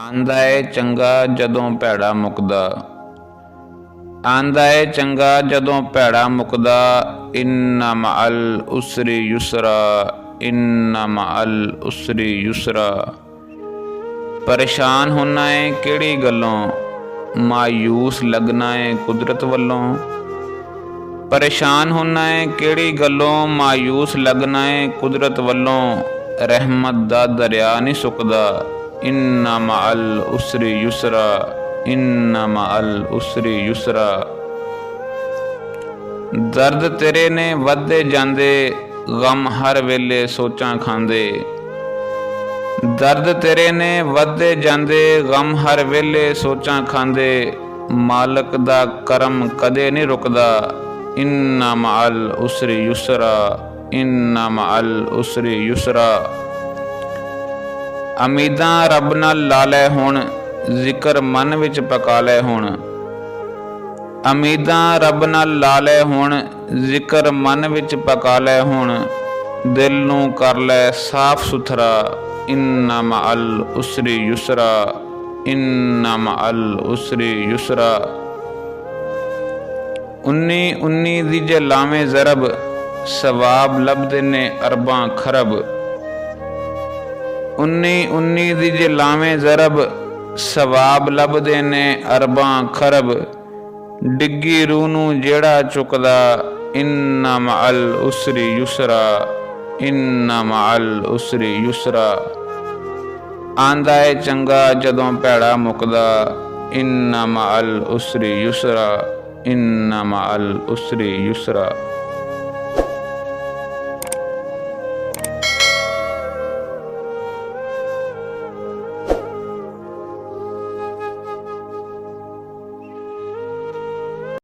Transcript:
ਆਂਦਾ ਏ ਚੰਗਾ ਜਦੋਂ ਭੈੜਾ ਮੁੱਕਦਾ। ਆਂਦਾ ਏ ਚੰਗਾ ਜਦੋਂ ਭੈੜਾ ਮੁੱਕਦਾ। ਇੰਨਾ ਮਅਲ ਉਸਰੀ ਯੁਸਰਾ, ਇੰਨਾ ਮਅਲ ਉਸਰੀ ਯੁਸਰਾ। ਪਰੇਸ਼ਾਨ ਹੋਣਾ ਏ ਕਿਹੜੀ ਗੱਲੋਂ, ਮਾਯੂਸ ਲੱਗਣਾ ਏ ਕੁਦਰਤ ਵੱਲੋਂ। ਪਰੇਸ਼ਾਨ ਹੋਣਾ ਏ ਕਿਹੜੀ ਗੱਲੋਂ, ਮਾਯੂਸ ਲੱਗਣਾ ਏ ਕੁਦਰਤ ਵੱਲੋਂ। ਰਹਿਮਤ ਦਾ ਦਰਿਆ ਨਹੀਂ ਸੁੱਕਦਾ। ਇੰਨਾ ਮਅਲ ਉਸਰੀ ਯੁਸਰਾ, ਇੰਨਾ ਮਅਲ ਉਸਰੀ ਯੁਸਰਾ। ਦਰਦ ਤੇਰੇ ਨੇ ਵੱਧਦੇ ਜਾਂਦੇ, ਗਮ ਹਰ ਵੇਲੇ ਸੋਚਾਂ ਖਾਂਦੇ। ਦਰਦ ਤੇਰੇ ਨੇ ਵੱਧਦੇ ਜਾਂਦੇ, ਗਮ ਹਰ ਵੇਲੇ ਸੋਚਾਂ ਖਾਂਦੇ। ਮਾਲਕ ਦਾ ਕਰਮ ਕਦੇ ਨਹੀਂ ਰੁਕਦਾ। ਇੰਨਾ ਮਅਲ ਉਸਰੀ ਯੁਸਰਾ, ਇੰਨਾ ਮਅਲ ਉਸਰੀ ਯੁਸਰਾ। ਉਮੀਦਾਂ ਰੱਬ ਨਾਲ ਲਾ ਲੈ ਹੁਣ, ਜ਼ਿਕਰ ਮਨ ਵਿੱਚ ਪਕਾ ਲੈ ਹੁਣ। ਉਮੀਦਾਂ ਰੱਬ ਨਾਲ ਲਾ ਲੈ ਹੁਣ, ਜ਼ਿਕਰ ਮਨ ਵਿੱਚ ਪਕਾ ਲੈ ਹੁਣ। ਦਿਲ ਨੂੰ ਕਰ ਲੈ ਸਾਫ ਸੁਥਰਾ। ਇੰਨਾ ਮਅਲ ਉਸਰੀ ਯੁਸਰਾ, ਇੰਨਾ ਮਅਲ ਉਸਰੀ ਯੁਸਰਾ। 19 ਦੀ ਜੇ ਲਾਵੇਂ ਜ਼ਰਬ, ਸਵਾਬ ਲੱਭਦੇ ਨੇ ਅਰਬਾਂ ਖਰਬ। 19 ਦੀ ਜੇ ਲਾਵੇਂ ਜ਼ਰਬ, ਸਵਾਬ ਲੱਭਦੇ ਨੇ ਅਰਬਾਂ ਖਰਬ। ਡਿੱਗੀ ਰੂਹ ਨੂੰ ਜਿਹੜਾ ਚੁੱਕਦਾ। ਇੰਨਾ ਮਅਲ ਉਸਰੀ ਯੁਸਰਾ, ਇੰਨਾ ਮਅਲ ਉਸਰੀ ਯੁਸਰਾ। ਆਂਦਾ ਏ ਚੰਗਾ ਜਦੋਂ ਭੈੜਾ ਮੁੱਕਦਾ। ਇੰਨਾ ਮਅਲ ਉਸਰੀ ਯੁਸਰਾ, ਇੰਨਾ ਮਅਲ ਉਸਰੀ ਯੁਸਰਾ।